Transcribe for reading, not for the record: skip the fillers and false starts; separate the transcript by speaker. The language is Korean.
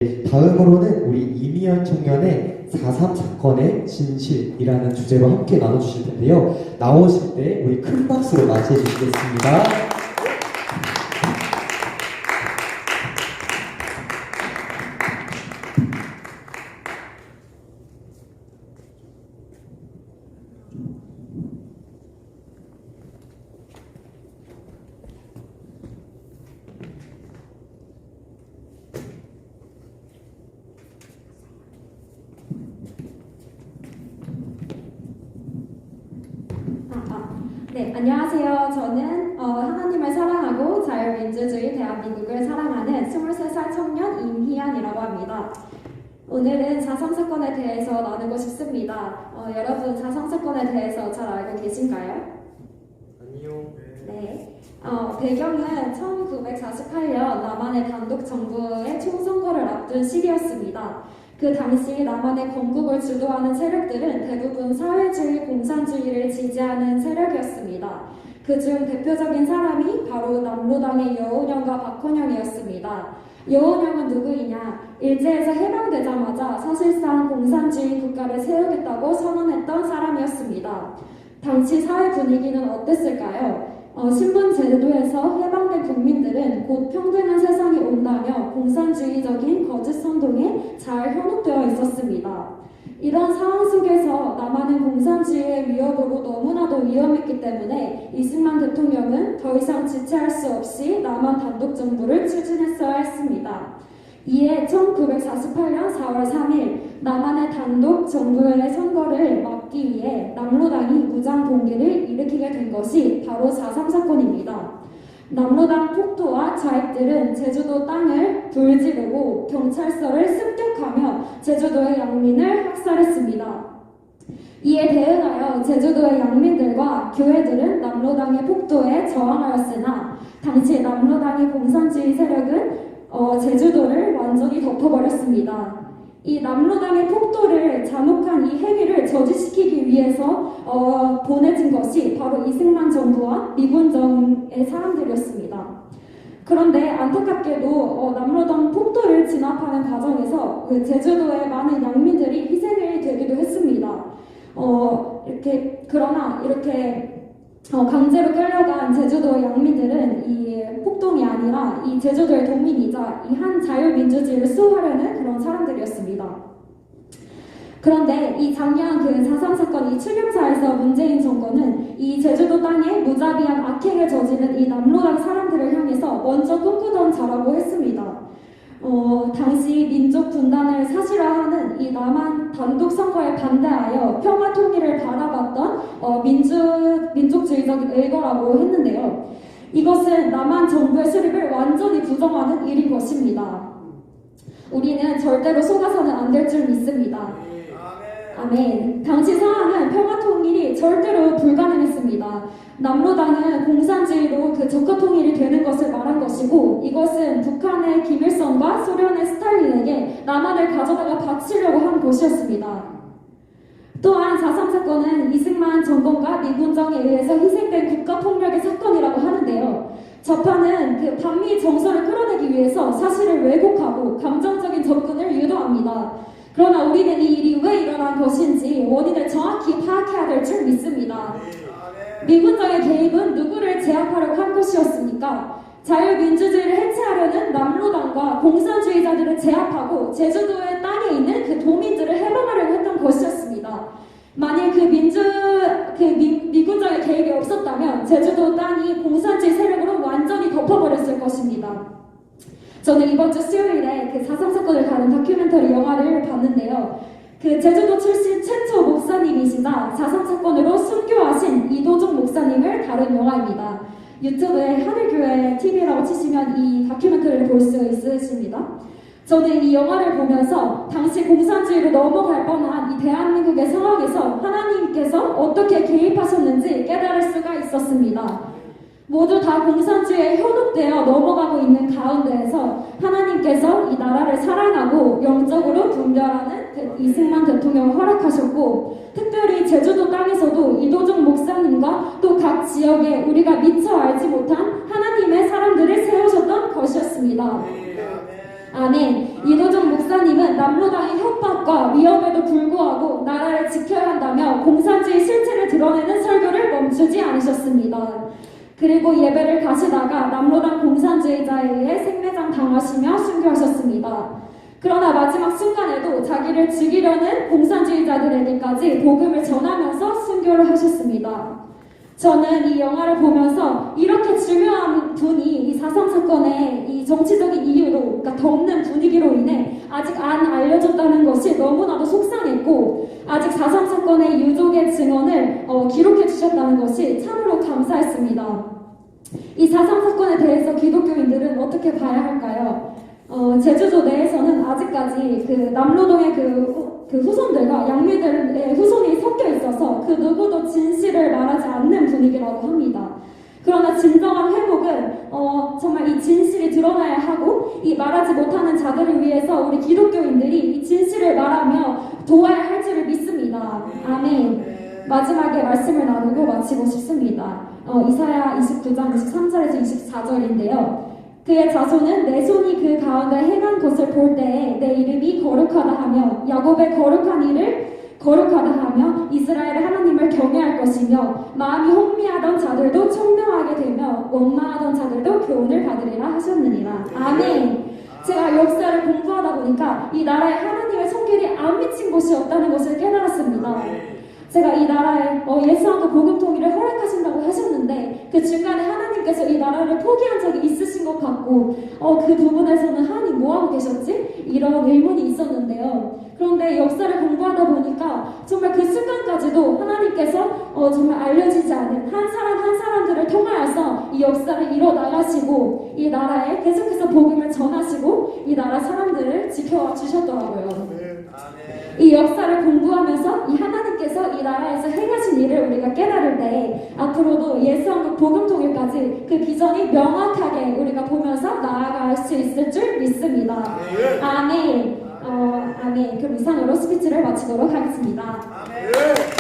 Speaker 1: 다음으로는 우리 이미연 청년의 4.3 사건의 진실이라는 주제로 함께 나눠주실 텐데요. 나오실 때 우리 큰 박수로 맞이해 주시겠습니다.
Speaker 2: 네, 안녕하세요. 저는 하나님을 사랑하고 자유민주주의 대한민국을 사랑하는 23살 청년 임희연이라고 합니다. 오늘은 4.3 사건에 대해서 나누고 싶습니다. 여러분 4.3 사건에 대해서 잘 알고 계신가요?
Speaker 1: 아니요.
Speaker 2: 네. 배경은 1948년 남한의 단독 정부의 총선거를 앞둔 시기였습니다. 그 당시 남한의 건국을 주도하는 세력들은 대부분 사회주의, 공산주의를 지지하는 세력이었습니다. 그중 대표적인 사람이 바로 남로당의 여운형과 박헌영이었습니다. 여운형은 누구이냐? 일제에서 해방되자마자 사실상 공산주의 국가를 세우겠다고 선언했던 사람이었습니다. 당시 사회 분위기는 어땠을까요? 신분 제도에서 해방된 국민들은 곧 평등한 세상이 온다며 공산주의적인 거짓 선동에 잘 현혹되어 있었습니다. 이런 상황 속에서 남한은 공산주의의 위협으로 너무나도 위험했기 때문에 이승만 대통령은 더 이상 지체할 수 없이 남한 단독 정부를 추진했어야 했습니다. 이에 1948년 4월 3일 남한의 단독 정부의 선거를 막기 위해 남로당이 무장 봉기를 일으키게 된 것이 바로 4.3 사건입니다. 남로당 폭도와 좌익들은 제주도 땅을 불지르고 경찰서를 습격하며 제주도의 양민을 학살했습니다. 이에 대응하여 제주도의 양민들과 교회들은 남로당의 폭도에 저항하였으나 당시 남로당의 공산주의 세력은 제주도를 완전히 덮어버렸습니다. 이 남로당의 폭도를 잔혹한 이 행위를 저지시키기 위해서 보내진 것이 바로 이승만 정부와 미군정의 사람들이었습니다. 그런데 안타깝게도 남로당 폭도를 진압하는 과정에서 제주도의 많은 양민들이 희생이 되기도 했습니다. 그러나 이렇게 강제로 끌려간 제주도의 양민들은 이 폭동이 아니라 이 제주도의 도민이자 이 한 자유민주주의를 수호하려는 그런 사람들이었습니다. 그런데 이 작년 그 4.3 사건 이 출경사에서 문재인 정권은 이 제주도 땅에 무자비한 악행을 저지른 이 남로당 사람들을 향해서 먼저 꿈꾸던 자라고 했습니다. 당시 민족 분단을 사실화하는 이 남한 단독 선거에 반대하여 평화 통일을 바라봤던 민족주의적인 의거라고 했는데요. 이것은 남한 정부의 수립을 완전히 부정하는 일인 것입니다. 우리는 절대로 속아서는 안 될 줄 믿습니다. 아멘. 당시 상황은 평화 통일이 절대로 불가능했습니다. 남로당은 공산주의로 그 적화 통일이 되는 것을 말한 것이고 이것은 북한의 김일성과 소련의 스탈린에게 남한을 가져다가 바치려고 한 것이었습니다. 또한 4.3 사건은 이승만 정권과 미군정에 의해서 희생된 국가폭력의 사건이라고 하는데요. 좌파는 그 반미 정서를 끌어내기 위해서 사실을 왜곡하고 감정적인 접근을 유도합니다. 그러나 우리는 이 일이 왜 일어난 것인지 원인을 정확히 파악해야 될 줄 믿습니다. 미군정의 개입은 누구를 제압하려고 한 것이었습니까? 자유민주주의를 해체하려는 남로당과 공산주의자들을 제압하고 제주도의 땅에 있는 그 도민들을 해방하려고 했던 것이었습니다. 만일 미군정의 개입이 없었다면 제주도 땅이 공산주의 세력으로 완전히 덮어버렸을 것입니다. 저는 이번 주 수요일에 그 4.3 사건을 다룬 다큐멘터리 영화를 봤는데요. 그 제주도 출신 최초 목사님이시자 4.3 사건으로 순교하신 이도종 목사님을 다룬 영화입니다. 유튜브에 하늘교회 TV라고 치시면 이 다큐멘터리를 볼 수 있으십니다. 저는 이 영화를 보면서 당시 공산주의로 넘어갈 뻔한 이 대한민국의 상황에서 하나님께서 어떻게 개입하셨는지 깨달을 수가 있었습니다. 모두 다 공산주의에 현혹되어 넘어가고 있는 가운데에서 하나님께서 이 나라를 사랑하고 영적으로 분별하는 이승만 대통령을 허락하셨고 특별히 제주도 땅에서도 이도종 목사님과 또 각 지역에 우리가 미처 알지 못한 하나님의 사람들을 세우셨던 것이었습니다. 아멘. 이도종 압박과 위협에도 불구하고 나라를 지켜야 한다며 공산주의 실체를 드러내는 설교를 멈추지 않으셨습니다. 그리고 예배를 가시다가 남로당 공산주의자에 의해 생매장 당하시며 순교하셨습니다. 그러나 마지막 순간에도 자기를 죽이려는 공산주의자들에게까지 복음을 전하면서 순교를 하셨습니다. 저는 이 영화를 보면서 이렇게 중요한 분이 이 4.3 사건의 이 정치적인 이유로, 그러니까 덮는 분위기로 인해 아직 안 알려졌다는 것이 너무나도 속상했고, 아직 4.3 사건의 유족의 증언을 기록해 주셨다는 것이 참으로 감사했습니다. 이 4.3 사건에 대해서 기독교인들은 어떻게 봐야 할까요? 제주도 내에서는 아직까지 그 남로동의 그 후손들과 양미들의 후손이 섞여 있어서 그 누구도 진실을 말하지 않는 분위기라고 합니다. 그러나 진정한 회복은 정말 이 진실이 드러나야 하고 이 말하지 못하는 자들을 위해서 우리 기독교인들이 이 진실을 말하며 도와야 할 줄을 믿습니다. 아멘. 마지막에 말씀을 나누고 마치고 싶습니다. 이사야 29장 23절에서 24절인데요. 그의 자손은 내 손이 그 가운데 행한 것을 볼 때에 내 이름이 거룩하다 하며 야곱의 거룩한 일을 거룩하다 하며 이스라엘의 하나님을 경외할 것이며 마음이 혼미하던 자들도 청명하게 되며 원망하던 자들도 교훈을 받으리라 하셨느니라. 아멘. 제가 역사를 공부하다 보니까 이 나라에 하나님의 손길이 안 미친 곳이 없다는 것을 깨달았습니다. 제가 이 나라에 예수님과 복음 통일을 허락하신다고 하셨는데 그 중간에 하나님께서 이 나라를 포기한 적이 있으신 것 같고 그 부분에서는 하나님 뭐하고 계셨지? 이런 의문이 있었는데요. 그런데 역사를 공부하다 보니까 정말 그 순간까지도 하나님께서 정말 알려지지 않은 한 사람 한 사람들을 통하여서 이 역사를 이뤄나가시고 이 나라에 계속해서 복음을 전하시고 이 나라 사람들을 지켜와 주셨더라고요. 이 역사를 공부하면서 이 하나님께서 이 나라에서 행하신 일을 우리가 깨달을 때 앞으로도 예수왕국 복음 통일까지 그 비전이 명확하게 우리가 보면서 나아갈 수 있을 줄 믿습니다. 아멘. 아멘. 그럼 이상으로 스피치를 마치도록 하겠습니다.
Speaker 3: 아멘.